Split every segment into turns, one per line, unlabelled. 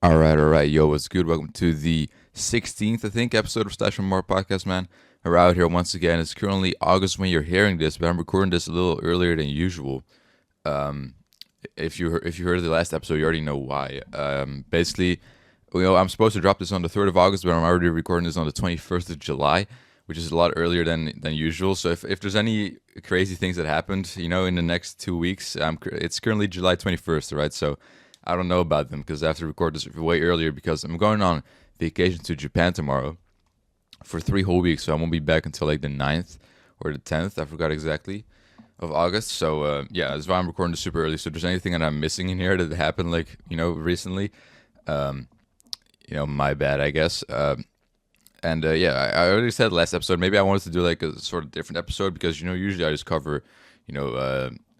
All right. Yo, what's good? Welcome to the 16th, I think, episode of SlashMMR podcast, man. We're out here once again. It's currently August when you're hearing this, but I'm recording this a little earlier than usual. Um, if you heard the last episode, you already know why. Basically, I'm supposed to drop this on the 3rd of August, but I'm already recording this on the 21st of July, which is a lot earlier than usual. So if there's any crazy things that happened, in the next 2 weeks, it's currently July 21st, right? So I don't know about them because I have to record this way earlier because I'm going on vacation to Japan tomorrow for 3 whole weeks. So I won't be back until like the 9th or the 10th. I forgot exactly of August. So yeah, that's why I'm recording this super early. So if there's anything that I'm missing in here that happened like, recently, um, my bad, I guess. And yeah, I already said last episode, maybe I wanted to do like a sort of different episode because, usually I just cover,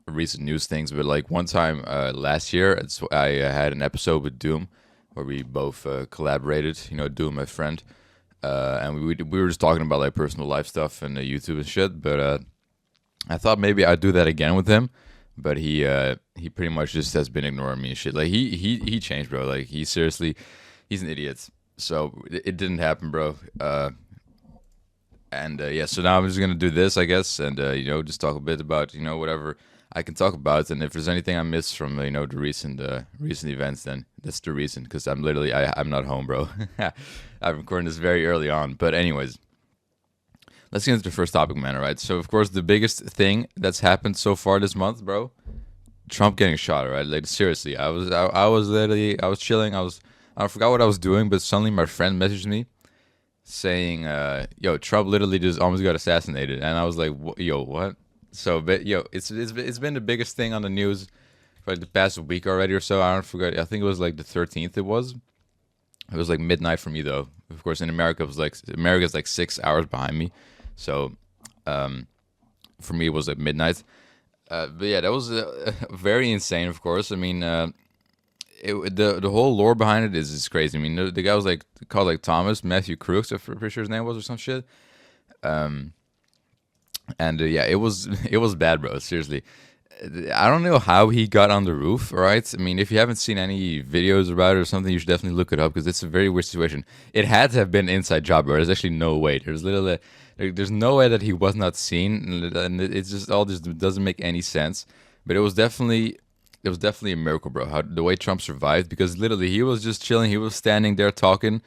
recent news things. But like one time last year, I had an episode with Doom where we both collaborated, Doom, my friend. And we were just talking about like personal life stuff and YouTube and shit. But I thought maybe I'd do that again with him. But he pretty much just has been ignoring me and shit. Like he changed, bro. Like he seriously, he's an idiot. So it didn't happen, bro. And yeah, so now I'm just gonna do this, I guess, and just talk a bit about whatever I can talk about, and if there's anything I missed from the recent events, then that's the reason. Because I'm not home, bro. I'm recording this very early on, but anyways, let's get into the first topic, man. All right. So of course the biggest thing that's happened so far this month, bro, Trump getting shot. All right, like seriously, I was chilling, I forgot what I was doing, but suddenly my friend messaged me saying, "Yo, Trump literally just almost got assassinated," and I was like, "Yo, what?" So, but yo, it's been the biggest thing on the news for like the past week already or so. I don't forget. I think it was like the 13th. It was like midnight for me though. Of course, in America, America's like 6 hours behind me, so for me it was like midnight. But yeah, that was very insane. Of course, I mean. The whole lore behind it is crazy. I mean, the guy was like called like Thomas Matthew Crooks, I'm pretty sure his name was, or some shit. Um, and yeah, it was bad, bro. Seriously, I don't know how he got on the roof. All right, I mean, if you haven't seen any videos about it or something, you should definitely look it up because it's a very weird situation. It had to have been an inside job, bro. There's actually no way. There's no way that he was not seen, and it's just all just doesn't make any sense. But it was definitely a miracle, bro. How the way Trump survived, because literally he was just chilling. He was standing there talking,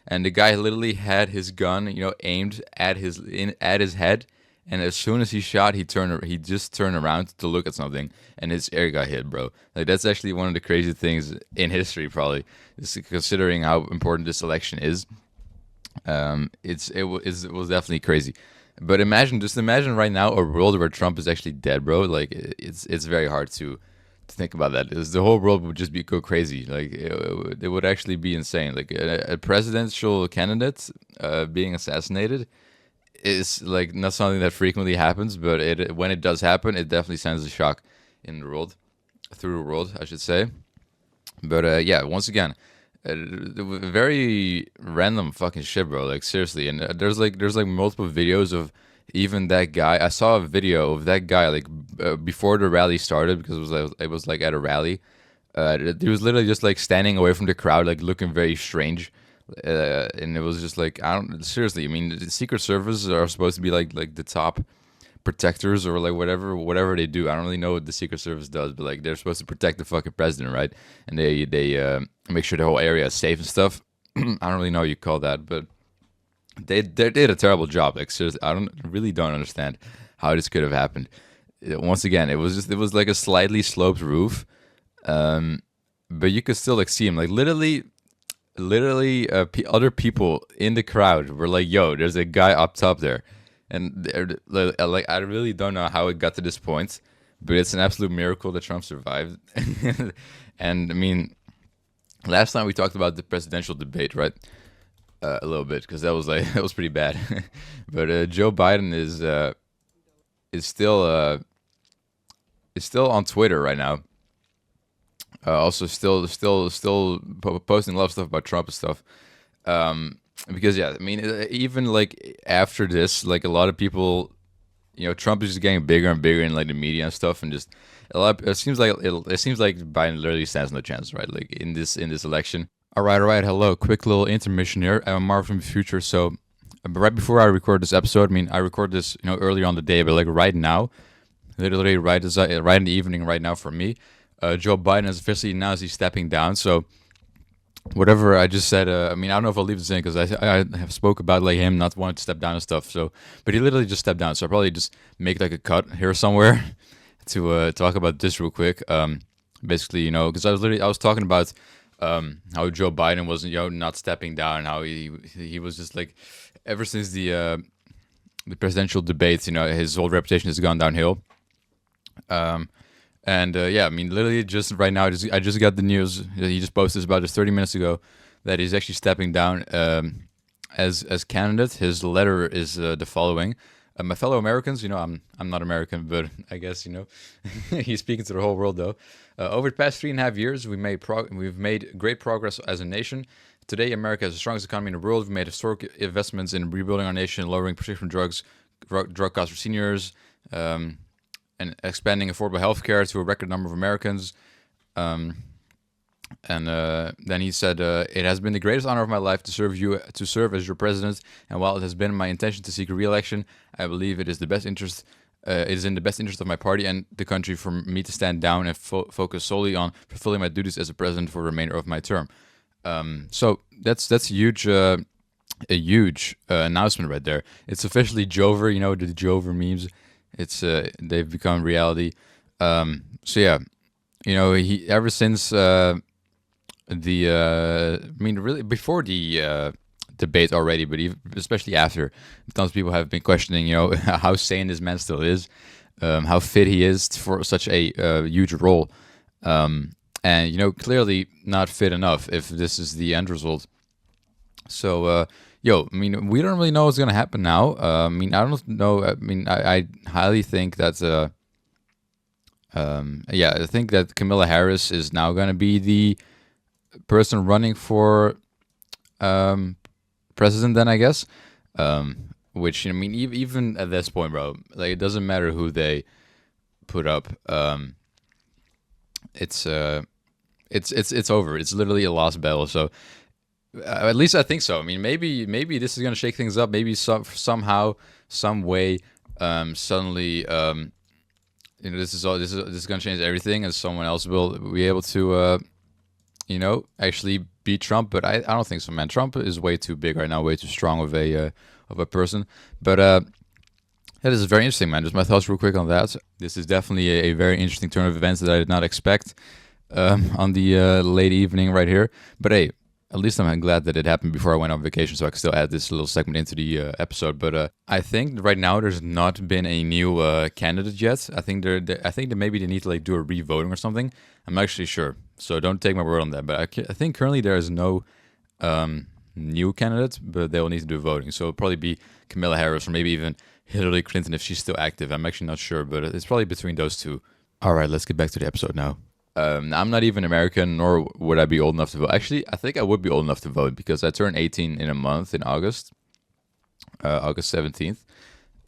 and the guy literally had his gun, aimed at his head. And as soon as he shot, he just turned around to look at something, and his ear got hit, bro. Like that's actually one of the crazy things in history, probably, just considering how important this election is. It was definitely crazy. But just imagine right now a world where Trump is actually dead, bro. Like it's very hard to think about that. Is the whole world would just go crazy. Like it would actually be insane. Like a presidential candidate being assassinated is like not something that frequently happens, but when it does happen, it definitely sends a shock in the world, through the world, I should say. But yeah, once again, very random fucking shit, bro. Like seriously, and there's like multiple videos of even that guy. I saw a video of that guy like before the rally started because it was like at a rally. He was literally just like standing away from the crowd, like looking very strange. And it was just like I don't seriously. I mean, the Secret Service are supposed to be like the top protectors or like whatever they do. I don't really know what the Secret Service does, but like they're supposed to protect the fucking president, right? And they make sure the whole area is safe and stuff. I don't really know what you call that, but they did a terrible job. Like seriously, I don't understand how this could have happened. Once again, it was like a slightly sloped roof, but you could still like see him. Like literally, other people in the crowd were like, "Yo, there's a guy up top there," and like I really don't know how it got to this point, but it's an absolute miracle that Trump survived. And I mean, last time we talked about the presidential debate, right? A little bit because that was like that was pretty bad. But Joe Biden is still on Twitter right now. Also, still posting a lot of stuff about Trump and stuff. Because yeah, I mean, even like after this, like a lot of people, Trump is just getting bigger and bigger in like the media and stuff, and just a lot. It seems like Biden literally stands no chance, right? Like in this election. All right. Hello. Quick little intermission here. I'm Marv from the future. So, right before I record this episode, I mean, I record this, earlier on the day, but like right now, literally right in the evening, right now for me, Joe Biden has officially announced he's stepping down. So, whatever I just said, I mean, I don't know if I'll leave this in because I have spoke about like him not wanting to step down and stuff. So, but he literally just stepped down. So I'll probably just make like a cut here somewhere to talk about this real quick. Basically, because I was talking about how Joe Biden was not stepping down, how he was just like ever since the presidential debates, his whole reputation has gone downhill. Um, and yeah, I mean, literally just right now, I just got the news. He just posted this about just 30 minutes ago that he's actually stepping down as candidate. His letter is the following. My fellow Americans, I'm not American, but I guess he's speaking to the whole world though. Over the past 3.5 years, we've made great progress as a nation. Today, America has the strongest economy in the world. We've made historic investments in rebuilding our nation, lowering prescription drug costs for seniors, and expanding affordable health care to a record number of Americans. And then he said, "It has been the greatest honor of my life to serve as your president. And while it has been my intention to seek re-election, I believe it is the best interest. It is in the best interest of my party and the country for me to stand down and focus solely on fulfilling my duties as a president for the remainder of my term." So that's huge. A huge announcement right there. It's officially Jover. The Jover memes. It's they've become reality. So yeah, he ever since I mean, really before the debate already, but especially after, tons of people have been questioning, how sane this man still is, how fit he is for such a huge role, and clearly not fit enough if this is the end result. So, I mean, we don't really know what's gonna happen now. I mean, I don't know. I mean, I highly think that. Yeah, I think that Kamala Harris is now gonna be the person running for president. Then I guess, which I mean, even at this point, bro, like it doesn't matter who they put up. It's over. It's literally a lost battle. So. At least I think so. I mean, maybe this is gonna shake things up. Maybe somehow, some way, suddenly, this is gonna change everything, and someone else will be able to, actually beat Trump. But I don't think so, man. Trump is way too big right now, way too strong of a person. But that is very interesting, man. Just my thoughts real quick on that. This is definitely a very interesting turn of events that I did not expect on the late evening right here. But hey. At least I'm glad that it happened before I went on vacation, so I can still add this little segment into the episode. But I think right now there's not been a new candidate yet. I think I think that maybe they need to like do a re-voting or something. I'm not actually sure, so don't take my word on that. But I think currently there is no new candidate, but they will need to do voting. So it'll probably be Kamala Harris or maybe even Hillary Clinton if she's still active. I'm actually not sure, but it's probably between those two. All right, let's get back to the episode now. I'm not even American, nor would I be old enough to vote. Actually, I think I would be old enough to vote because I turn 18 in a month in August, August 17th.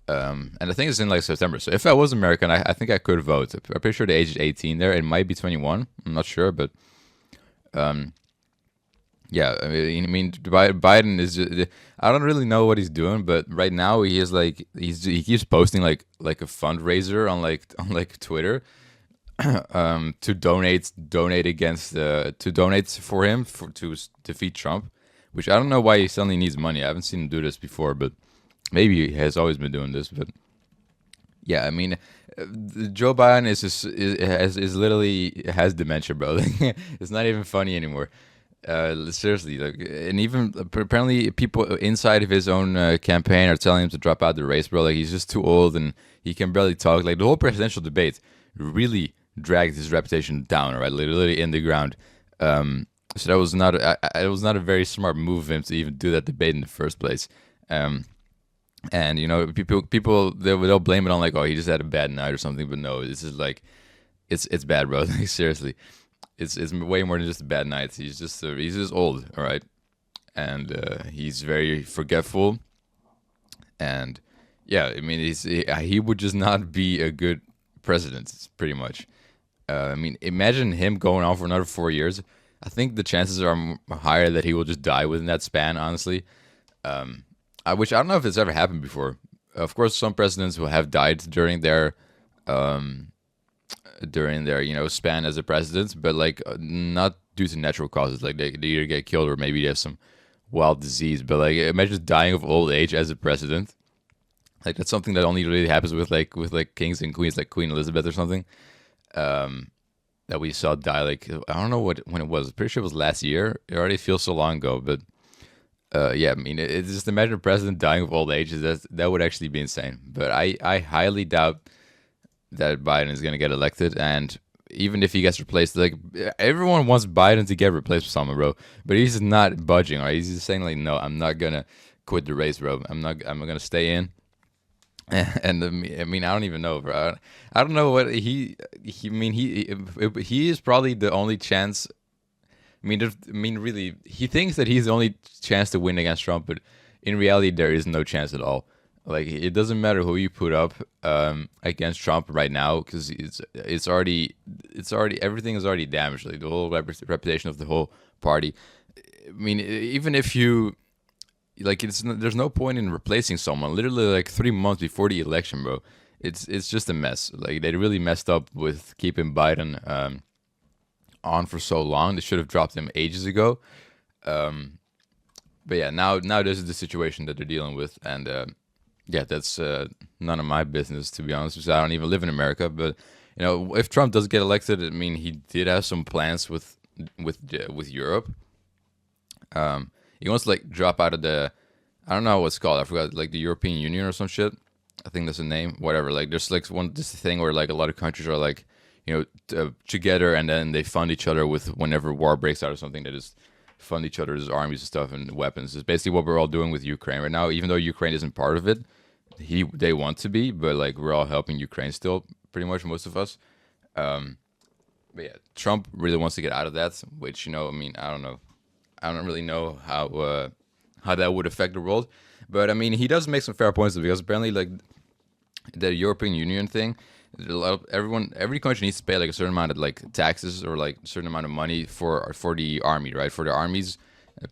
And I think it's in like September. So if I was American, I think I could vote. I'm pretty sure the age is 18 there. It might be 21. I'm not sure, but yeah. I mean, Biden is. I don't really know what he's doing, but right now he is like he keeps posting like a fundraiser on like Twitter. To donate against to donate for him to defeat Trump, which I don't know why he suddenly needs money. I haven't seen him do this before, but maybe he has always been doing this. But yeah, I mean, Joe Biden is literally has dementia, bro. It's not even funny anymore. Seriously, like, and even apparently people inside of his own campaign are telling him to drop out the race, bro. Like he's just too old and he can barely talk. Like the whole presidential debate really dragged his reputation down, right? Literally in the ground. So that was not it was not a very smart move of him to even do that debate in the first place. And people they'll blame it on like, oh, he just had a bad night or something, but no, this is like it's bad, bro. Like, seriously, it's way more than just a bad night. He's just old, all right, and he's very forgetful, and yeah, I mean he would just not be a good president, pretty much. I mean, imagine him going on for another 4 years. I think the chances are higher that he will just die within that span. Honestly, which I don't know if it's ever happened before. Of course, some presidents will have died during their span as a president, but like not due to natural causes. Like they either get killed or maybe they have some wild disease. But like imagine dying of old age as a president. Like that's something that only really happens with kings and queens, like Queen Elizabeth or something. Um, that we saw die. Like I don't know when it was. Pretty sure it was last year. It already feels so long ago, but yeah, I mean, it's just imagine a president dying of old age. That would actually be insane. But I highly doubt that Biden is going to get elected. And even if he gets replaced, like everyone wants Biden to get replaced with someone, bro. But he's not budging, right? He's just saying like, no, I'm not gonna quit the race, bro. I'm gonna stay in. And I mean, I don't even know, bro. I don't know what he. I mean, he is probably the only chance. I mean, really, he thinks that he's the only chance to win against Trump, but in reality, there is no chance at all. Like, it doesn't matter who you put up against Trump right now, because it's already everything is already damaged. Like the whole reputation of the whole party. I mean, even if you like, there's no point in replacing someone. Literally, like 3 months before the election, bro. It's just a mess. Like they really messed up with keeping Biden on for so long. They should have dropped him ages ago. But yeah, now this is the situation that they're dealing with, and yeah, that's none of my business, to be honest. Because I don't even live in America. But if Trump does get elected, I mean, he did have some plans with Europe. He wants to like drop out of I don't know what's called. I forgot, like the European Union or some shit. I think that's the name. Whatever. Like there's like this thing where like a lot of countries are like together, and then they fund each other with whenever war breaks out or something. They just fund each other's armies and stuff and weapons. It's basically what we're all doing with Ukraine right now. Even though Ukraine isn't part of it, they want to be, but like we're all helping Ukraine still, pretty much most of us. But yeah, Trump really wants to get out of that, which I mean, I don't know. I don't really know how that would affect the world, but I mean, he does make some fair points because apparently, like the European Union thing, every country needs to pay like a certain amount of like taxes or like a certain amount of money for the army, right? For the armies,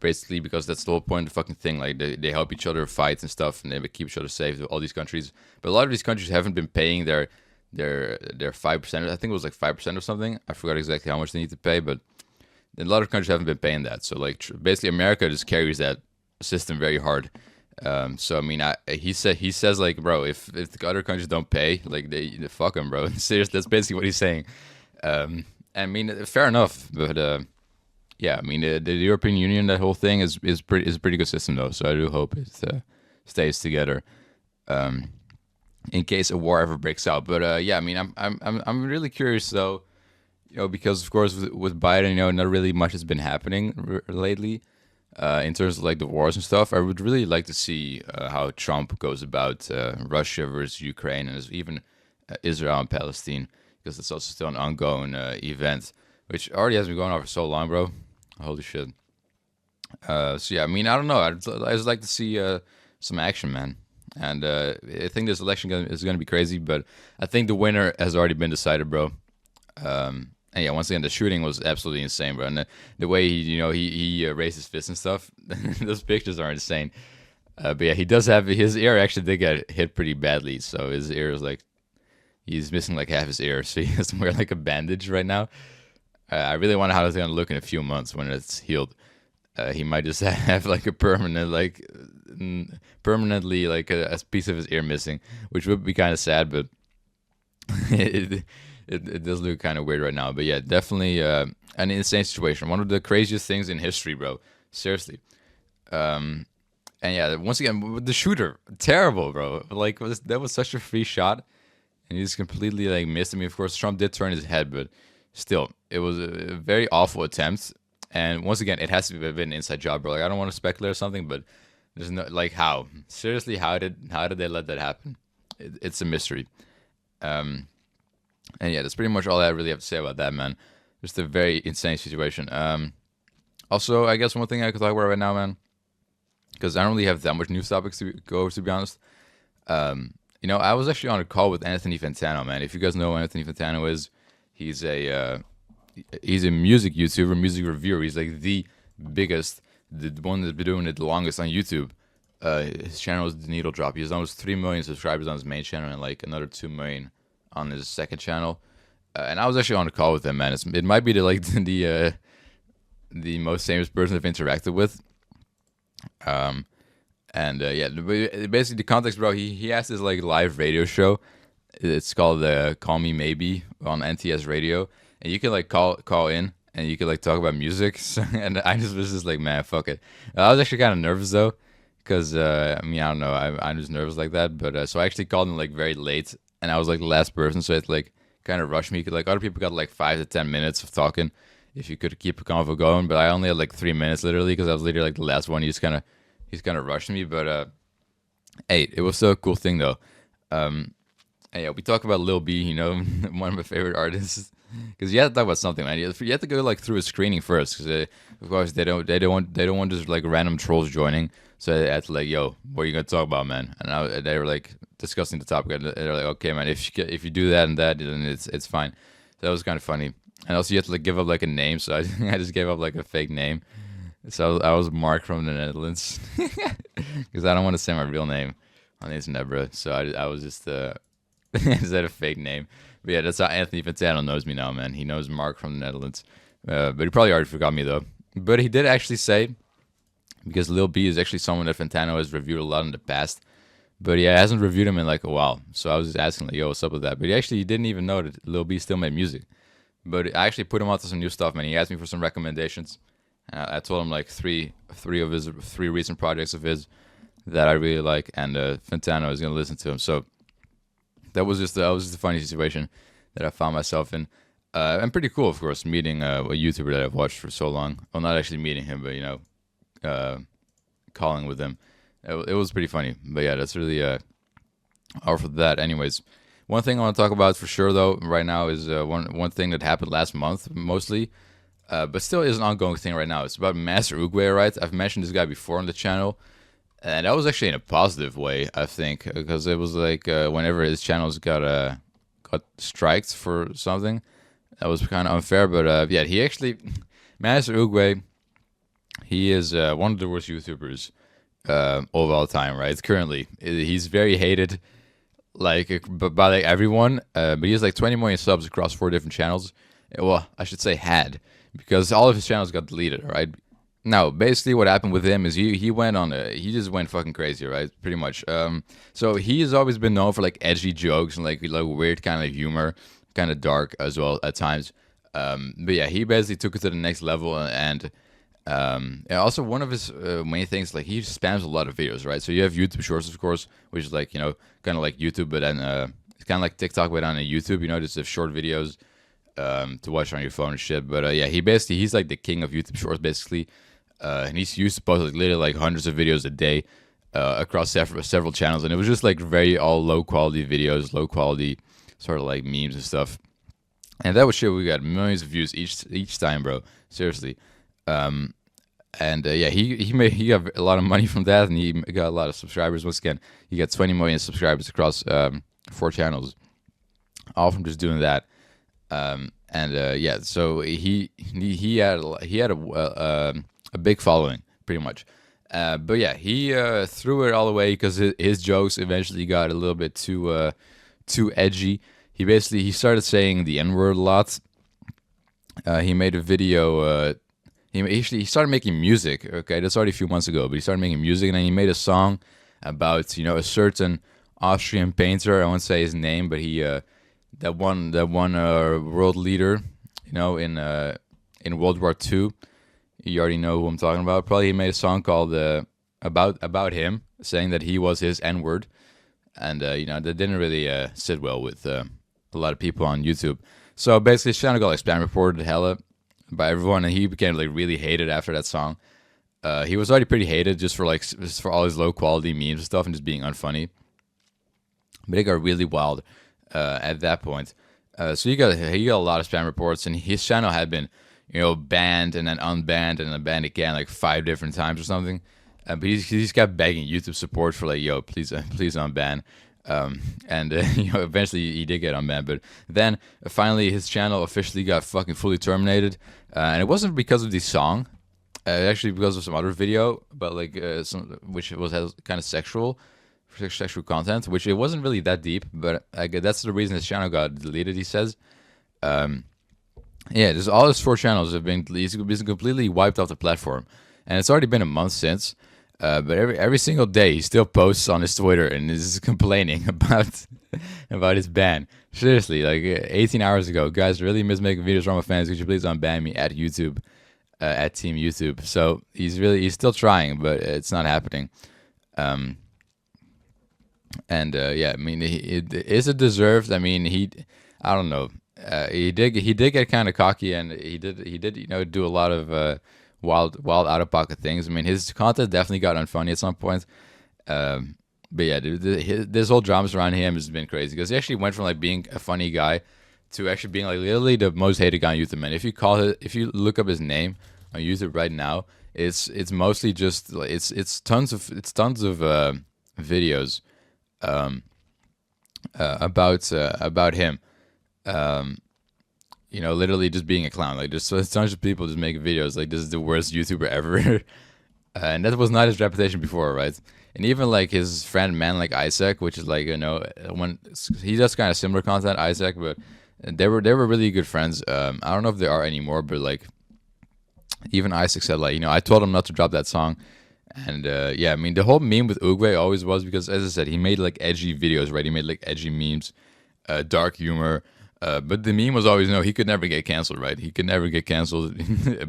basically, because that's the whole point of the fucking thing. Like they help each other fight and stuff, and they keep each other safe. All these countries, but a lot of these countries haven't been paying their 5%. I think it was like 5% or something. I forgot exactly how much they need to pay, but a lot of countries haven't been paying that. So like basically, America just carries that system very hard. So I mean, he says like, bro, if the other countries don't pay, like they fuck them, bro. Seriously, that's basically what he's saying. I mean, fair enough, but yeah, I mean, the European Union, that whole thing is a pretty good system though. So I do hope it stays together. In case a war ever breaks out. But yeah, I mean, I'm really curious though, because of course with Biden, not really much has been happening lately. In terms of like the wars and stuff, I would really like to see how Trump goes about Russia versus Ukraine and even Israel and Palestine, because it's also still an ongoing event, which already has been going on for so long, bro. Holy shit. So yeah, I mean, I don't know. I'd just like to see some action, man. And I think this election is going to be crazy, but I think the winner has already been decided, bro. And yeah, once again, the shooting was absolutely insane, bro. And the way he raised his fist and stuff, those pictures are insane. But yeah, he does have his ear actually did get hit pretty badly, so his ear is like he's missing like half his ear, so he has to wear like a bandage right now. I really wonder how it's gonna look in a few months when it's healed. He might just have like a permanently like a piece of his ear missing, which would be kind of sad, but it does look kind of weird right now. But yeah, definitely an insane situation. One of the craziest things in history, bro. Seriously. And yeah, once again, the shooter, terrible, bro. Like that was such a free shot, and he just completely like missed. I mean, of course, Trump did turn his head, but still, it was a very awful attempt. And once again, it has to have been an inside job, bro. Like I don't want to speculate or something, but there's no like how seriously how did they let that happen? It's a mystery. And yeah, that's pretty much all I really have to say about that, man. Just a very insane situation. Also, I guess one thing I could talk about right now, man, because I don't really have that much news topics to go over, to be honest. I was actually on a call with Anthony Fantano, man. If you guys know who Anthony Fantano is, he's a he's a music YouTuber, music reviewer. He's like the biggest, the one that's been doing it the longest on YouTube. His channel is The Needle Drop. He has almost 3 million subscribers on his main channel and like another 2 million on his second channel. And I was actually on a call with him, man. It might be the most famous person I've interacted with. And yeah, basically the context, bro. He has this like live radio show. It's called Call Me Maybe on NTS Radio, and you can like call in and you can like talk about music. And I just was just like, man, fuck it. I was actually kind of nervous though, because I mean, I don't know, I'm just nervous like that. But so I actually called him like very late, and I was like the last person, so it like kind of rushed me. Cause like other people got like 5 to 10 minutes of talking if you could keep a convo going, but I only had like 3 minutes literally because I was literally like the last one. He's kind of rushed me, but hey, it was still a cool thing though. And yeah, we talk about Lil B, you know, one of my favorite artists, because you have to talk about something, man. You have to go like through a screening first, because of course they don't want just like random trolls joining. So they had to like, yo, what are you gonna talk about, man? And they were like discussing the topic, and they're like, okay, man, if you do that and that, then it's fine. So that was kind of funny. And also you have to like give up like a name, so I just gave up like a fake name. So I was Mark from the Netherlands, because I don't want to say my real name on the internet, bro. So I was just is that a fake name? But yeah, that's how Anthony Fantano knows me now, man. He knows Mark from the Netherlands. But he probably already forgot me, though. But he did actually say, because Lil B is actually someone that Fantano has reviewed a lot in the past, but he hasn't reviewed him in like a while. So I was just asking, like, yo, what's up with that? But he didn't even know that Lil B still made music. But I actually put him onto some new stuff, man. He asked me for some recommendations. I told him like three recent projects of his that I really like, and Fantano is gonna listen to him. So that was just a funny situation that I found myself in, and pretty cool, of course, meeting a YouTuber that I've watched for so long. Well, not actually meeting him, but you know, calling with him. It was pretty funny. But yeah, that's really all for that. Anyways, one thing I want to talk about for sure though right now is one thing that happened last month mostly. But still is an ongoing thing right now. It's about Master Oogway, right? I've mentioned this guy before on the channel, and that was actually in a positive way, I think, because it was like whenever his channels got striked for something, that was kind of unfair. But yeah, he actually, Master Oogway, he is one of the worst YouTubers of all time, right? Currently, he's very hated, like by like everyone. But he has like 20 million subs across 4 different channels. Well, I should say had, because all of his channels got deleted, right? Now, basically what happened with him is he just went fucking crazy, right? Pretty much. So he has always been known for like edgy jokes and like weird kind of humor, kind of dark as well at times. But yeah, he basically took it to the next level, and also one of his main things, like he spams a lot of videos, right? So you have YouTube Shorts, of course, which is like, you know, kind of like YouTube, but then it's kind of like TikTok, but on a YouTube, you know, just have short videos to watch on your phone and shit. But yeah, he's like the king of YouTube Shorts basically, and he's used to post like literally like hundreds of videos a day across several channels, and it was just like very all low quality videos, low quality sort of like memes and stuff. And that was shit. We got millions of views each time, bro. Seriously. And yeah, he got a lot of money from that, and he got a lot of subscribers. Once again, he got 20 million subscribers across 4 channels, all from just doing that. Yeah, so he had a big following, pretty much. But yeah, he threw it all away because his jokes eventually got a little bit too edgy. He started saying the N-word a lot. He made a video. He started making music. Okay, that's already a few months ago, but he started making music, and then he made a song about, you know, a certain Austrian painter. I won't say his name, but he that one world leader, you know, in World War II. You already know who I'm talking about. Probably he made a song called about him, saying that he was his N-word, and you know, that didn't really sit well with a lot of people on YouTube. So basically, his channel got like spam reported hella by everyone, and he became like really hated after that song. He was already pretty hated just for all his low quality memes and stuff and just being unfunny. But it got really wild at that point. So he got a lot of spam reports, and his channel had been, you know, banned and then unbanned and then banned again like 5 different times or something. But he's kept begging YouTube support for like, yo, please unban. And eventually he did get unbanned. But then finally his channel officially got fucking fully terminated, and it wasn't because of the song, actually because of some other video, but like which has kind of sexual content, which it wasn't really that deep, but that's the reason his channel got deleted. He says, yeah, just all his 4 channels have been he's completely wiped off the platform, and it's already been a month since. But every single day he still posts on his Twitter and is complaining about his ban. Seriously, like 18 hours ago, guys, really miss making videos from my fans. Could you please unban me at YouTube, at Team YouTube? So he's still trying, but it's not happening. Yeah, I mean, is it deserved? I mean, I don't know. He did get kind of cocky, and he did do a lot of wild out of pocket things. I mean, his content definitely got unfunny at some point. But yeah, dude, this whole drama around him has been crazy because he actually went from like being a funny guy to actually being like literally the most hated guy on YouTube. Man, if you look up his name on YouTube right now, it's mostly just like it's tons of videos about him. Literally just being a clown. Like, there's tons of people just making videos like this is the worst YouTuber ever, and that was not his reputation before, right? And even like his friend man like Isaac, which is like when he does kind of similar content, Isaac, but they were really good friends. I don't know if they are anymore, but like even Isaac said like I told him not to drop that song. And yeah, I mean, the whole meme with Oogway always was because, as I said, he made like edgy videos, right? He made like edgy memes, dark humor. But the meme was always, he could never get canceled, right? He could never get canceled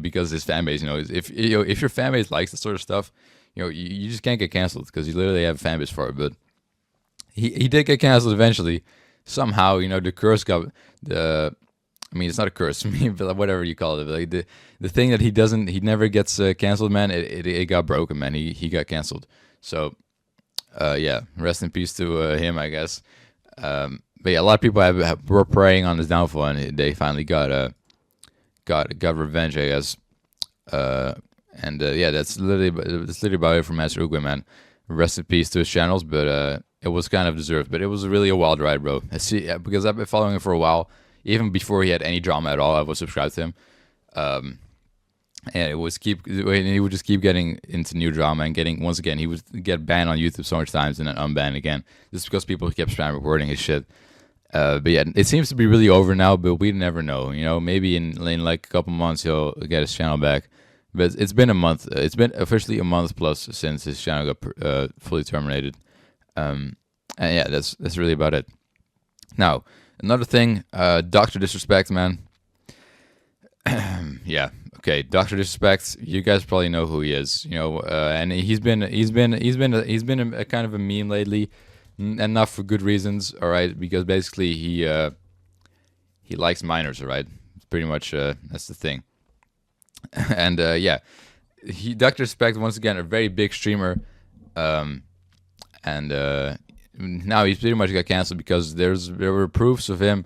because his fan base, if your fan base likes this sort of stuff, you just can't get canceled because you literally have a fan base for it. But he did get canceled eventually. Somehow, the curse got I mean, it's not a curse, but whatever you call it. Like the thing that he never gets canceled, man. It got broken, man. He got canceled. So, yeah, rest in peace to him, I guess. But yeah, a lot of people were preying on his downfall, and they finally got revenge, I guess. Yeah, that's literally about it from Master Oogway, man. Rest in peace to his channels, but it was kind of deserved. But it was really a wild ride, bro. Because I've been following him for a while. Even before he had any drama at all, I was subscribed to him. And he would just keep getting into new drama and once again, he would get banned on YouTube so much times and then unbanned again. Just because people kept spam recording his shit. But yeah, it seems to be really over now, but we never know. Maybe in like a couple months he'll get his channel back. But it's been a month. It's been officially a month plus since his channel got fully terminated. And yeah, that's really about it. Now, another thing, Dr. Disrespect, man. Yeah, okay, Dr. Disrespect. You guys probably know who he is, and he's been a kind of a meme lately, and not for good reasons. All right, because basically he likes minors. All right, pretty much that's the thing. And yeah, Dr. Disrespect, once again, a very big streamer, and now he's pretty much got canceled because there were proofs of him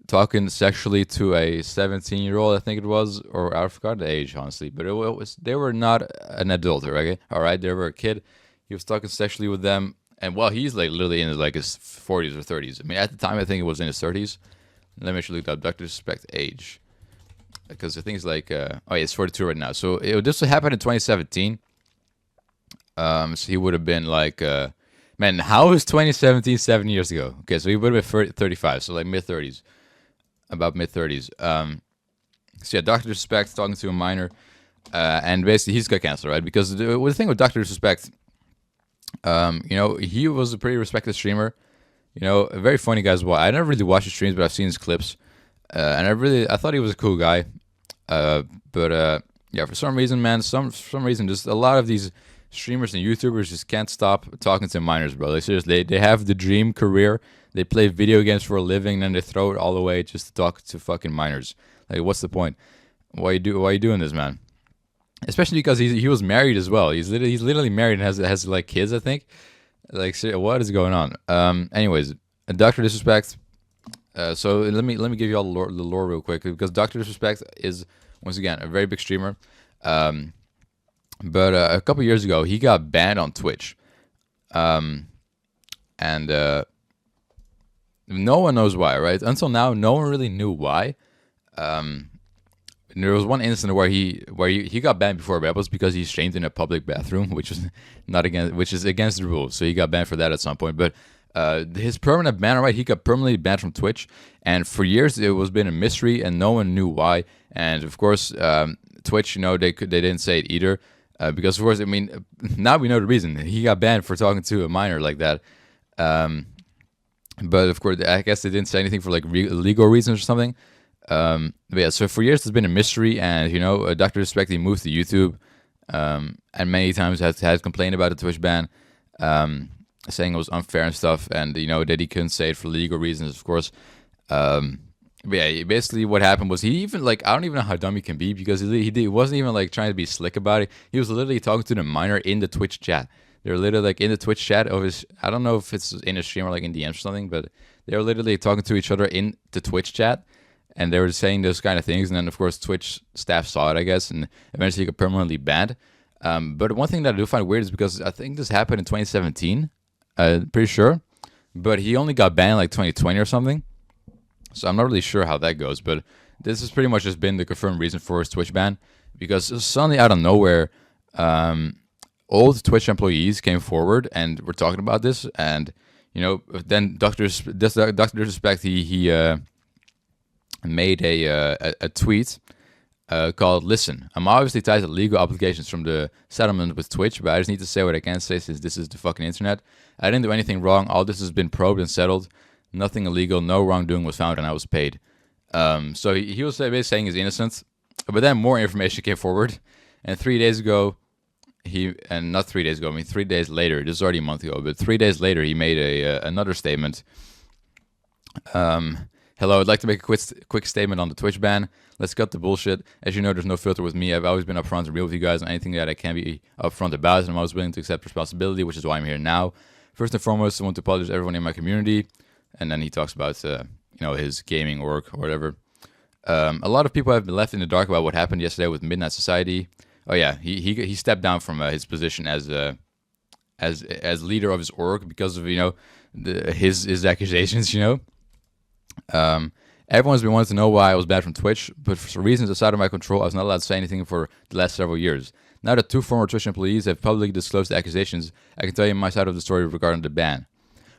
talking sexually to a 17-year-old, I think it was, or I forgot the age, honestly, but they were not an adult, right? All right, they were a kid. He was talking sexually with them, and well, he's like literally in his 40s or 30s. I mean, at the time, I think it was in his 30s. Let me actually look up Dr. Disrespect age, because I think it's like yeah, it's 42 right now. So this happened in 2017. So he would have been like. Man, how is 2017 7 years ago? Okay, so he would have been 35, so like mid-30s. About mid-30s. So yeah, Dr. Disrespect talking to a minor, and basically he's got canceled, right? Because the thing with Dr. Disrespect, he was a pretty respected streamer. A very funny guy as well. I never really watched his streams, but I've seen his clips. And I thought he was a cool guy. But yeah, for some reason, man, some reason, just a lot of these streamers and YouTubers just can't stop talking to minors, bro. Like, seriously, they have the dream career. They play video games for a living, and then they throw it all away just to talk to fucking minors. Like, what's the point? Why you doing this, man? Especially because he was married as well. He's literally married and has like kids, I think. Like, what is going on? Anyways, Dr. Disrespect. So let me give you all the lore real quick, because Dr. Disrespect is once again a very big streamer. But a couple years ago, he got banned on Twitch. And No one knows why, right? Until now, no one really knew why. Um, and there was one incident where he got banned before, but that was because he shamed in a public bathroom, which was not against which is against the rules. So he got banned for that at some point. But his permanent ban, right? He got permanently banned from Twitch, and for years it was been a mystery, and no one knew why. And of course, Twitch, they didn't say it either, because of course, I mean, now we know the reason he got banned for talking to a minor like that. But of course, I guess they didn't say anything for like legal reasons or something. But yeah, so for years it's been a mystery, and Dr. Respect, he moved to YouTube, and many times has complained about the Twitch ban, saying it was unfair and stuff, and that he couldn't say it for legal reasons, of course. But yeah, basically what happened was he even like I don't even know how dumb he can be, because he wasn't even like trying to be slick about it. He was literally talking to the minor in the Twitch chat. They're literally like in the Twitch chat of his. I don't know if it's in a stream or like in DMs or something, but they were literally talking to each other in the Twitch chat, and they were saying those kind of things. And then of course Twitch staff saw it, I guess, and eventually he got permanently banned. But one thing that I do find weird is because I think this happened in 2017, pretty sure, but he only got banned in like 2020 or something. So I'm not really sure how that goes, but this has pretty much just been the confirmed reason for his Twitch ban, because suddenly out of nowhere, old Twitch employees came forward and were talking about this, and then Dr. Disrespect, he made a tweet called, "Listen, I'm obviously tied to legal obligations from the settlement with Twitch, but I just need to say what I can say since this is the fucking internet. I didn't do anything wrong. All this has been probed and settled. Nothing illegal. No wrongdoing was found, and I was paid." So he was basically saying he's innocent, but then more information came forward, and 3 days ago, not 3 days ago, I mean 3 days later, this is already a month ago, but 3 days later, he made another statement. Hello, I'd like to make a quick statement on the Twitch ban. Let's cut the bullshit. As you know, there's no filter with me. I've always been upfront and real with you guys on anything that I can be upfront about, and I'm always willing to accept responsibility, which is why I'm here now. First and foremost, I want to apologize to everyone in my community. And then he talks about, his gaming work or whatever. A lot of people have been left in the dark about what happened yesterday with Midnight Society. Oh yeah, he stepped down from his position as leader of his org because of his accusations. Everyone's been wanting to know why I was banned from Twitch, but for reasons outside of my control, I was not allowed to say anything for the last several years. Now that 2 former Twitch employees have publicly disclosed the accusations, I can tell you my side of the story regarding the ban.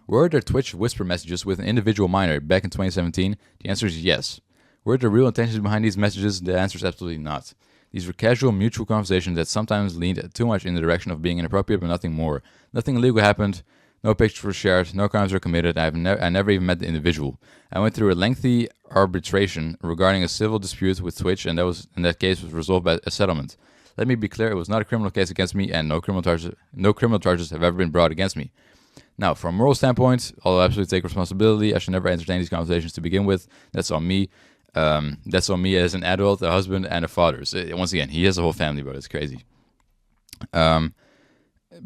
Were there Twitch whisper messages with an individual minor back in 2017? The answer is yes. Were there real intentions behind these messages? The answer is absolutely not. These were casual, mutual conversations that sometimes leaned too much in the direction of being inappropriate, but nothing more. Nothing illegal happened. No pictures were shared. No crimes were committed. I never even met the individual. I went through a lengthy arbitration regarding a civil dispute with Twitch, and that case was resolved by a settlement. Let me be clear: it was not a criminal case against me, and no criminal charges have ever been brought against me. Now, from a moral standpoint, I'll absolutely take responsibility. I should never entertain these conversations to begin with. That's on me. That's on me as an adult, a husband, and a father. So, once again, he has a whole family, but it's crazy. But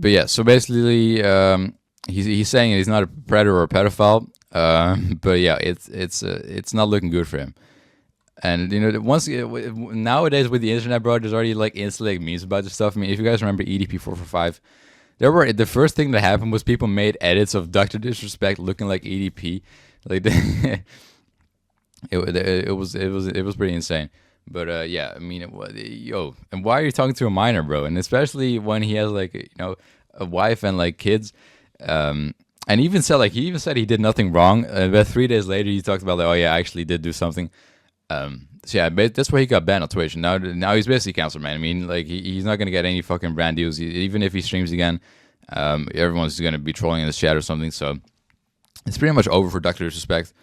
yeah, so basically, he's saying he's not a predator or a pedophile. But yeah, it's not looking good for him. And nowadays with the internet, bro, there's already like instantly memes about this stuff. I mean, if you guys remember EDP445. The first thing that happened was people made edits of Dr. Disrespect looking like EDP, like it was pretty insane. But yeah, I mean, and why are you talking to a minor, bro? And especially when he has like a wife and like kids, and he even said he did nothing wrong. But 3 days later, he talked about like, oh yeah, I actually did do something. So yeah, that's why he got banned on Twitch. And now he's basically canceled, man. I mean, like he's not gonna get any fucking brand deals. Even if he streams again, everyone's gonna be trolling in the chat or something. So it's pretty much over for Dr. Disrespect,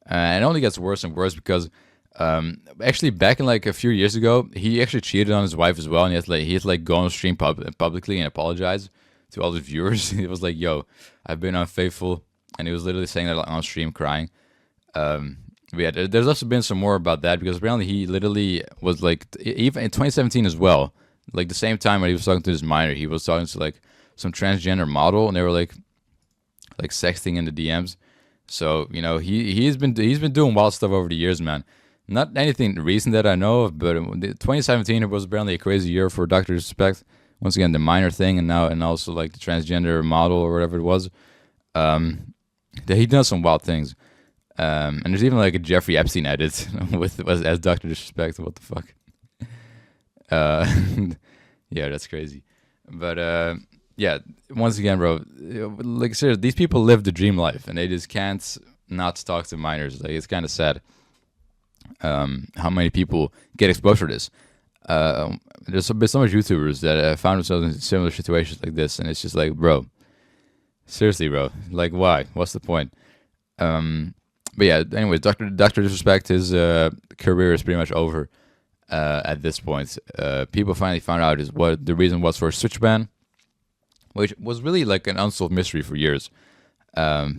and it only gets worse and worse because actually back in like a few years ago, he actually cheated on his wife as well, and he had to go on stream publicly and apologize to all his viewers. He was like, "Yo, I've been unfaithful," and he was literally saying that on stream, crying. But yeah, there's also been some more about that because apparently he literally was like, even in 2017 as well, like the same time when he was talking to this minor, he was talking to like some transgender model, and they were like sexting in the DMs. So he's been doing wild stuff over the years, man. Not anything recent that I know of, but 2017 it was apparently a crazy year for Dr. Disrespect. Once again, the minor thing, and also like the transgender model or whatever it was. He done some wild things. And there's even like a Jeffrey Epstein edit with as Doctor Disrespect. What the fuck? Uh, yeah, that's crazy. But yeah, once again, bro, like seriously, these people live the dream life, and they just can't not talk to minors. Like it's kind of sad. How many people get exposed for this? There's been so much YouTubers that found themselves in similar situations like this, and it's just like, bro, seriously, bro, like why? What's the point? But yeah, anyways, Doctor Disrespect, his career is pretty much over at this point. People finally found out is what the reason was for a Switch ban, which was really like an unsolved mystery for years. But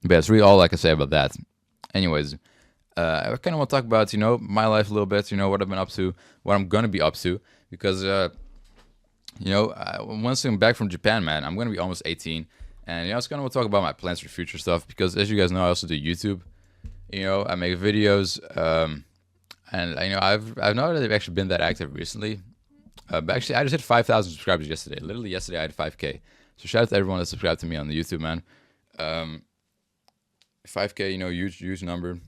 that's really all I can say about that. Anyways, I kind of want to talk about my life a little bit. What I've been up to, what I'm gonna be up to, because once I'm back from Japan, man, I'm gonna be almost 18, and I was kind of want to talk about my plans for future stuff because, as you guys know, I also do YouTube. I make videos, and I've not really actually been that active recently. But actually, I just hit 5,000 subscribers yesterday. Literally yesterday, I had 5K. So shout out to everyone that subscribed to me on the YouTube, man. 5K, huge number.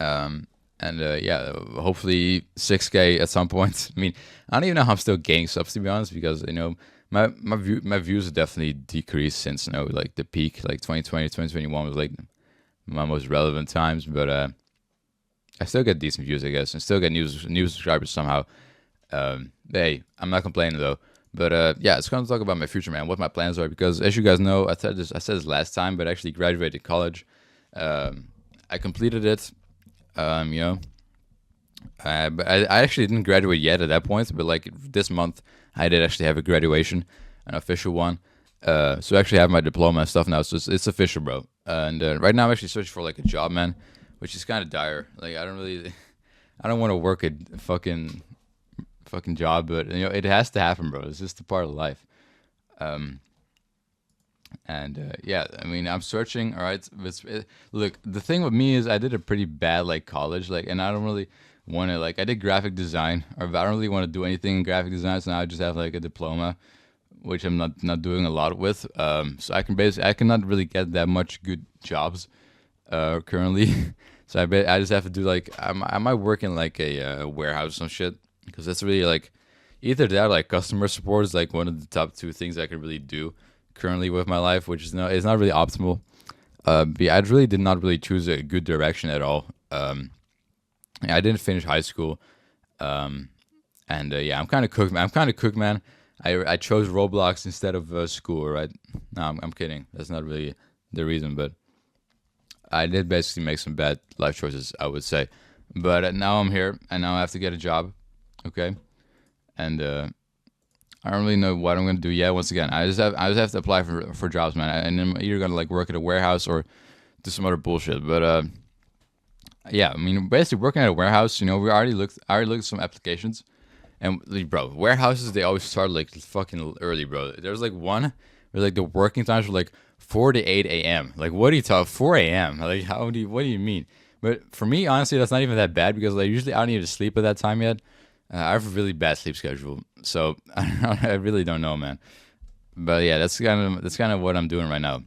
Yeah, hopefully 6K at some point. I mean, I don't even know how I'm still gaining subs, to be honest, because my views have definitely decreased since like the peak, like 2020, 2021 was like my most relevant times. But I still get decent views, I guess, and still get new subscribers somehow. Hey, I'm not complaining though. But yeah, it's going to talk about my future, man. What my plans are, because as you guys know, I said this last time, but I actually graduated college. I completed it. But I actually didn't graduate yet at that point. But like this month, I did actually have a graduation, an official one. So I actually have my diploma and stuff now. So it's official, bro. And right now I'm actually searching for like a job, man, which is kind of dire. Like I don't want to work a fucking job, but it has to happen, bro. It's just a part of life. Yeah, I mean, I'm searching. All right, look, the thing with me is I did a pretty bad like college, like, and I don't really want to like. I did graphic design, or I don't really want to do anything in graphic design. So now I just have like a diploma, which I'm not doing a lot with. So I cannot really get that much good jobs currently. So I just have to do like I might work in like a warehouse or some shit, because that's really like either that or like customer support is like one of the top two things I can really do currently with my life, which is it's not really optimal. But yeah, I really did not really choose a good direction at all. I didn't finish high school, yeah, I'm kind of cooked, man. I chose Roblox instead of school, right? No, I'm kidding. That's not really the reason, but I did basically make some bad life choices, I would say. But now I'm here, and now I have to get a job, okay? And I don't really know what I'm gonna do yet. Once again, I just have to apply for jobs, man. And I'm either gonna like work at a warehouse or do some other bullshit. But yeah, I mean, basically working at a warehouse, I already looked at some applications, and like, bro, warehouses, they always start like fucking early, bro. There's like one where like the working times were like 4 to 8 a.m. Like, what do you talk 4 a.m.? Like, what do you mean? But for me, honestly, that's not even that bad, because like usually I don't even sleep at that time yet. I have a really bad sleep schedule, so I really don't know, man. But yeah, that's kind of what I'm doing right now.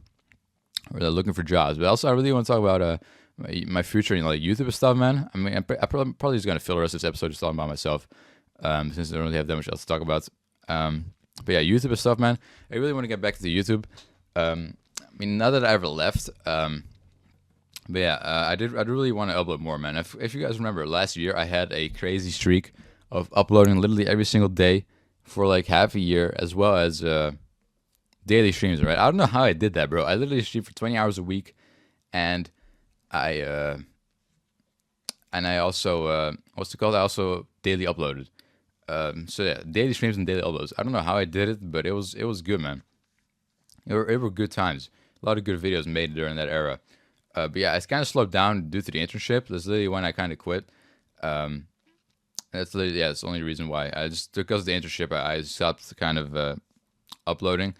We're looking for jobs, but also I really want to talk about my future, like YouTube stuff, man. I mean, I probably just gonna fill the rest of this episode just talking about myself, since I don't really have that much else to talk about. But yeah, YouTube stuff, man. I really want to get back to YouTube. I mean, not that I ever left. But yeah, I really want to upload more, man. If you guys remember, last year I had a crazy streak of uploading literally every single day for like half a year, as well as daily streams, right? I don't know how I did that, bro. I literally streamed for 20 hours a week, and I also what's it called? I also daily uploaded. So yeah, daily streams and daily uploads. I don't know how I did it, but it was good, man. It were good times. A lot of good videos made during that era. But yeah, it's kind of slowed down due to the internship. That's literally when I kind of quit. That's literally, yeah, that's the only reason why. Because of the internship, I stopped kind of uploading,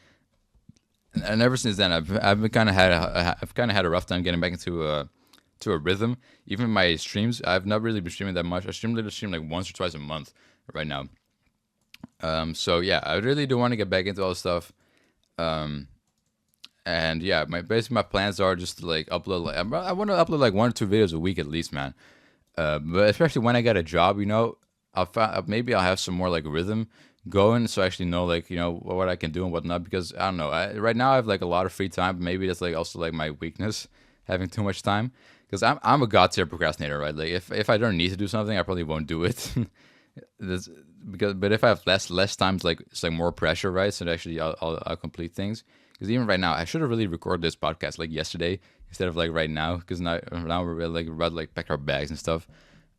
and ever since then, I've been kind of had a rough time getting back into a rhythm. Even my streams, I've not really been streaming that much. I stream like once or twice a month right now. So yeah, I really do want to get back into all this stuff. And yeah, basically my plans are just to like upload. Like, I want to upload like 1 or 2 videos a week at least, man. But especially when I get a job, maybe I'll have some more like rhythm going, so I actually know like what I can do and whatnot. Because I don't know, right now I have like a lot of free time. But maybe that's like also like my weakness, having too much time. Because I'm a god tier procrastinator, right? Like if I don't need to do something, I probably won't do it. this, but if I have less time, it's like more pressure, right? So actually I'll complete things. Because even right now, I should have really recorded this podcast like yesterday instead of like right now. Because now we're like about to like pack our bags and stuff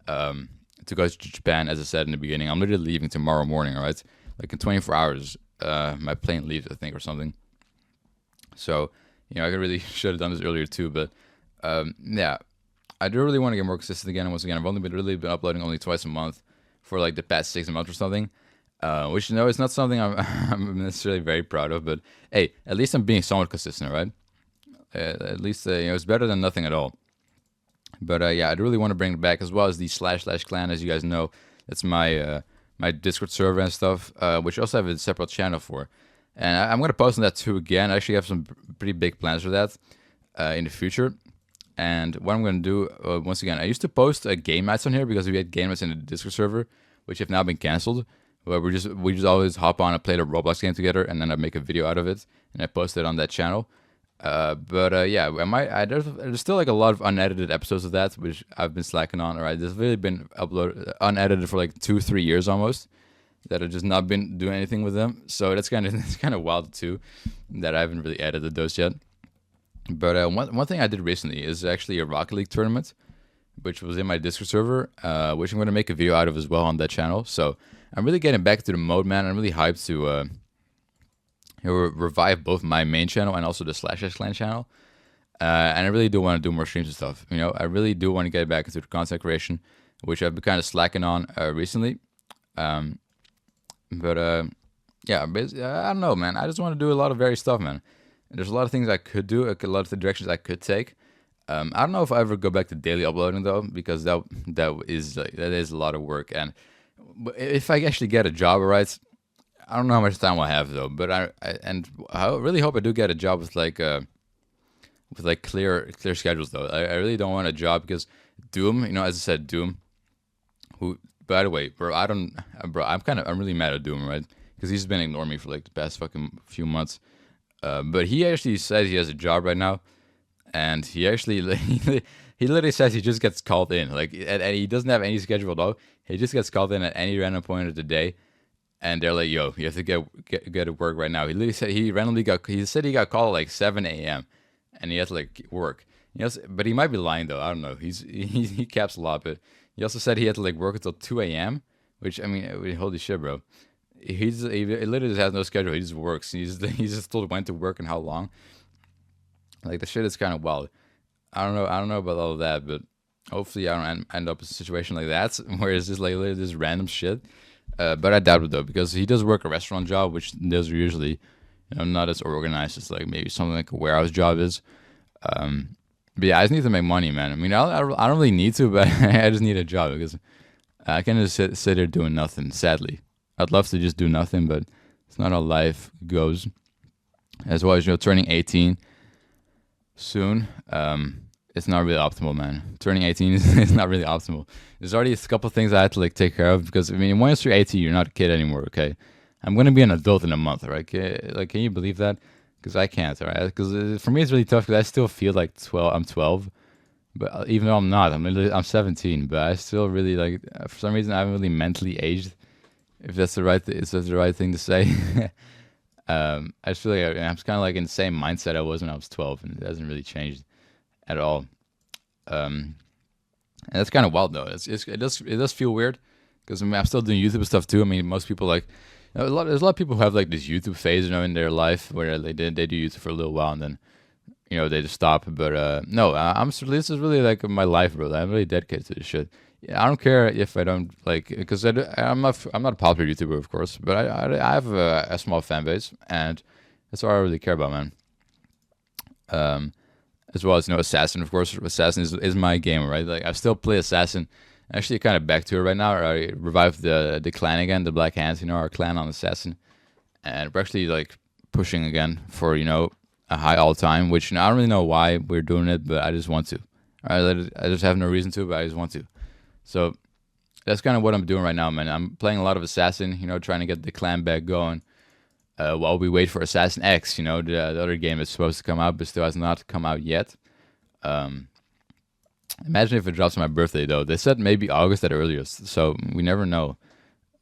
to go to Japan. As I said in the beginning, I'm literally leaving tomorrow morning. Right, like in 24 hours, my plane leaves, I think, or something. So I really should have done this earlier too. But yeah, I do really want to get more consistent again. And once again, I've only been uploading only twice a month for like the past 6 months or something. Which it's not something I'm necessarily very proud of, but hey, at least I'm being somewhat consistent, right? At least it's better than nothing at all. But yeah, I do really want to bring it back, as well as the /clan. As you guys know, that's my Discord server and stuff, which I also have a separate channel for. And I'm gonna post on that too again. I actually have some pretty big plans for that in the future. And what I'm gonna do once again, I used to post game nights on here because we had game nights in the Discord server, which have now been canceled. Where we just always hop on and play the Roblox game together, and then I make a video out of it and I post it on that channel. But yeah, there's still like a lot of unedited episodes of that, which I've been slacking on. Alright, there's really been uploaded unedited for like 2-3 years almost, that I've just not been doing anything with them. So it's kind of wild too, that I haven't really edited those yet. But one thing I did recently is actually a Rocket League tournament, which was in my Discord server, which I'm going to make a video out of as well on that channel. So I'm really getting back to the mode, man. I'm really hyped to revive both my main channel and also the /clan channel. And I really do want to do more streams and stuff. I really do want to get back into the content creation, which I've been kind of slacking on recently. But yeah, basically, I don't know, man. I just want to do a lot of various stuff, man. There's a lot of things I could do, a lot of the directions I could take. I don't know if I ever go back to daily uploading though, because that is a lot of work. And if I actually get a job, right, I don't know how much time I'll have though. But I really hope I do get a job with clear schedules though. I really don't want a job because Doom, as I said, Doom. Who, by the way, bro, I'm really mad at Doom, right? Because he's been ignoring me for like the past fucking few months. But he actually says he has a job right now, and he actually he literally says he just gets called in, like, and he doesn't have any schedule at all. He just gets called in at any random point of the day, and they're like, "Yo, you have to get to work right now." He literally said he said he got called at like 7 a.m. and he had to like work. But he might be lying though. I don't know. He caps a lot, but he also said he had to like work until 2 a.m. Which, I mean, holy shit, bro. He literally just has no schedule. He just works. He's just told when to work and how long. Like, the shit is kind of wild. I don't know about all of that, but hopefully I don't end up in a situation like that where it's just like literally this random shit. But I doubt it though, because he does work a restaurant job, which those are usually not as organized as like maybe something like a warehouse job is. But yeah, I just need to make money, man. I mean, I don't really need to, but I just need a job because I can't just sit there doing nothing. Sadly, I'd love to just do nothing, but it's not how life goes. As well as turning 18 soon. It's not really optimal, man. Turning 18 is not really optimal. There's already a couple of things I had to like take care of because, I mean, once you're 18, you're not a kid anymore. Okay, I'm gonna be an adult in a month, right? Like, can you believe that? Because I can't, right? Because for me it's really tough because I still feel like 12. I'm 12, but even though I'm not, I'm 17. But I still really like, for some reason I haven't really mentally aged. If that's the right thing to say. I just feel like I'm kind of like in the same mindset I was when I was 12, and it hasn't really changed at all. And that's kind of wild though. It does feel weird because, I mean, I'm still doing YouTube stuff too. I mean, most people like there's a lot of people who have like this YouTube phase, in their life where they do YouTube for a little while and then they just stop. But no, this is really like my life, bro. I'm really dedicated to this shit. Yeah, I don't care if I don't like, because I'm not a popular YouTuber, of course, but I have a small fan base, and that's all I really care about, man. As well as Assassin, of course. Assassin is my game, right? Like, I still play Assassin. Actually, kind of back to it right now. I revived the clan again, the Black Hands, our clan on Assassin, and we're actually like pushing again for a high all time. Which I don't really know why we're doing it, but I just want to. I just have no reason to, but I just want to. So that's kind of what I'm doing right now, man. I'm playing a lot of Assassin, trying to get the clan back going. While we wait for Assassin X, the other game is supposed to come out, but still has not come out yet. Imagine if it drops on my birthday, though. They said maybe August at earliest, so we never know.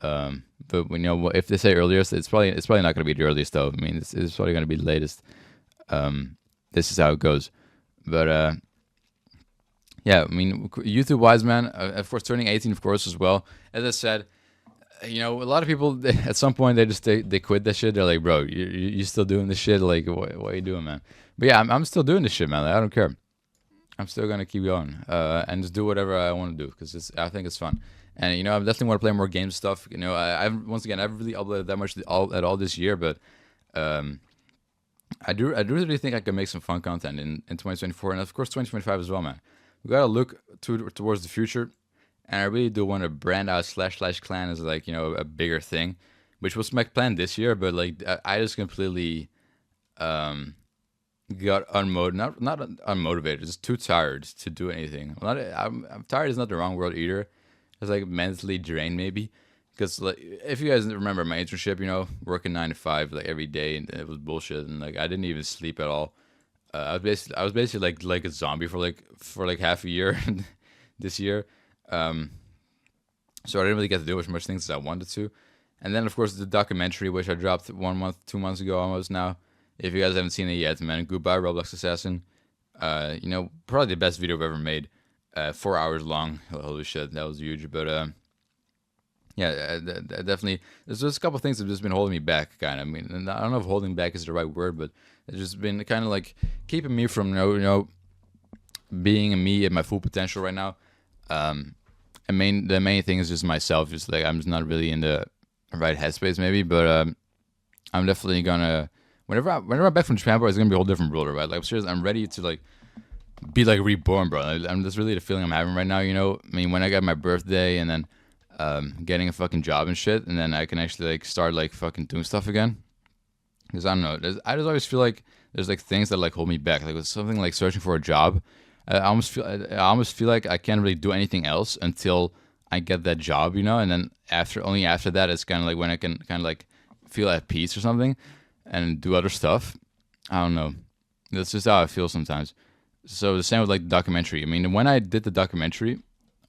But we know if they say earliest, it's probably not going to be the earliest, though. I mean, it's probably going to be the latest. This is how it goes. But yeah, I mean, YouTube wise, man, of course, turning 18, of course, as well. As I said, a lot of people at some point they quit that shit. They're like, bro, you still doing this shit? Like, what are you doing, man? But yeah, I'm still doing this shit, man. Like, I don't care. I'm still gonna keep going and just do whatever I want to do because I think it's fun. And I definitely want to play more game stuff. I've once again, I haven't really uploaded that much at all this year, but I do really think I can make some fun content in 2024 and of course 2025 as well, man. We gotta look towards the future, and I really do want to brand out slash clan as like a bigger thing, which was my plan this year, but like I just completely got not unmotivated, just too tired to do anything. I'm tired is not the wrong word either. It's like mentally drained maybe, because like if you guys remember my internship, working 9 to 5 like every day, and it was bullshit, and like I didn't even sleep at all. I was basically like a zombie for like half a year this year. So I didn't really get to do as much things as I wanted to. And then of course the documentary, which I dropped 2 months ago almost now. If you guys haven't seen it yet, man, goodbye Roblox Assassin. Probably the best video I've ever made. 4 hours long. Holy shit, that was huge. But yeah, definitely. There's just a couple things that have just been holding me back, kind of. I mean, and I don't know if holding back is the right word, but it's just been kind of like keeping me from being me at my full potential right now. The main thing is just myself. Just like I'm just not really in the right headspace, maybe. But I'm definitely gonna. Whenever I'm back from Japan, bro, it's gonna be a whole different world, right? Like, I'm serious. I'm ready to like be like reborn, bro. I'm that's really the feeling I'm having right now. I mean, when I got my birthday and then getting a fucking job and shit, and then I can actually like start like fucking doing stuff again. Because I don't know, I just always feel like there's like things that like hold me back. Like with something like searching for a job, I almost feel like I can't really do anything else until I get that job, And then only after that, it's kind of like when I can kind of like feel at peace or something. And do other stuff. I don't know. That's just how I feel sometimes. So the same with like the documentary. I mean, when I did the documentary,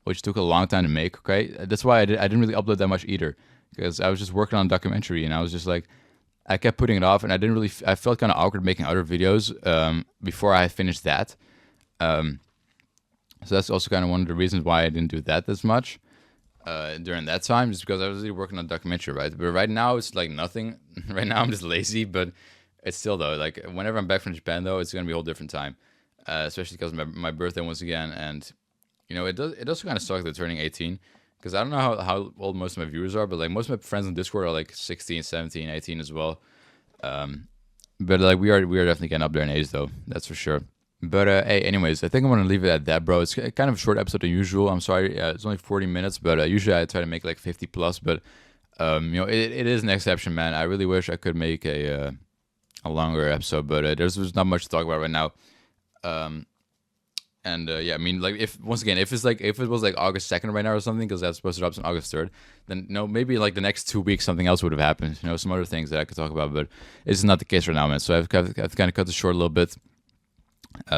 which took a long time to make, okay, that's why I didn't really upload that much either, because I was just working on a documentary and I was just like, I kept putting it off, and I felt kind of awkward making other videos before I finished that. So that's also kind of one of the reasons why I didn't do that as much during that time, just because I was really working on a documentary, right? But right now it's like nothing. Right now I'm just lazy, but it's still though, like whenever I'm back from Japan though, it's gonna be a whole different time, especially because my birthday once again, and it does kind of suck that turning 18, because I don't know how old most of my viewers are, but like most of my friends on Discord are like 16, 17, 18 as well. But like we are definitely getting up there in age though, that's for sure. But hey, anyways, I think I'm gonna leave it at that, bro. It's kind of a short episode than usual. I'm sorry, it's only 40 minutes, but usually I try to make like 50 plus. But it is an exception, man. I really wish I could make a longer episode, but there's not much to talk about right now. Yeah, I mean, like if it was like August 2nd right now or something, because that's supposed to drop on August 3rd, then maybe like the next 2 weeks something else would have happened. Some other things that I could talk about, but it's not the case right now, man. So I've kind of cut this short a little bit.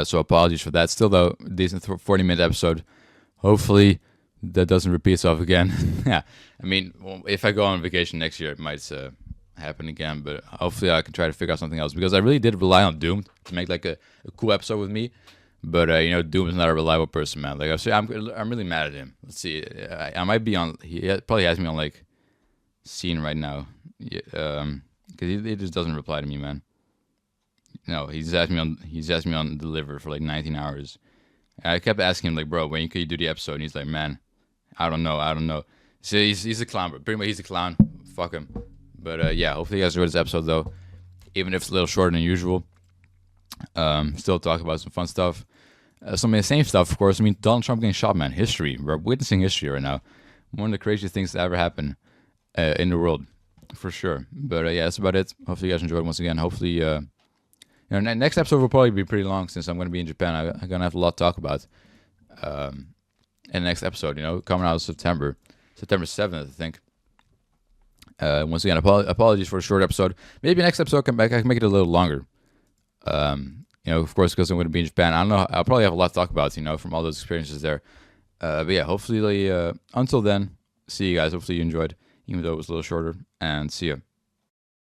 So apologies for that. Still though, decent 40-minute episode. Hopefully that doesn't repeat itself again. Yeah, I mean, if I go on vacation next year, it might happen again. But hopefully I can try to figure out something else, because I really did rely on Doom to make like a cool episode with me. But Doom is not a reliable person, man. Like I'm really mad at him. Let's see, I might be on. He probably has me on like scene right now, because he just doesn't reply to me, man. No, he's asked me on deliver for like 19 hours. And I kept asking him like, bro, when can you do the episode? And he's like, man, I don't know. So he's a clown, bro. Pretty much he's a clown. Fuck him. But yeah, hopefully you guys enjoyed this episode though, even if it's a little shorter than usual. Still talk about some fun stuff. Some of the same stuff, of course. I mean, Donald Trump getting shot, man. History. We're witnessing history right now. One of the craziest things that ever happened in the world, for sure. But yeah, that's about it. Hopefully you guys enjoyed once again. Hopefully Next episode will probably be pretty long since I'm going to be in Japan. I'm going to have a lot to talk about in the next episode. Coming out of September 7th, I think. Once again, apologies for a short episode. Maybe next episode I can make it a little longer. Of course, because I'm going to be in Japan. I don't know. I'll probably have a lot to talk about, from all those experiences there. But yeah, hopefully, until then, see you guys. Hopefully you enjoyed, even though it was a little shorter. And see you.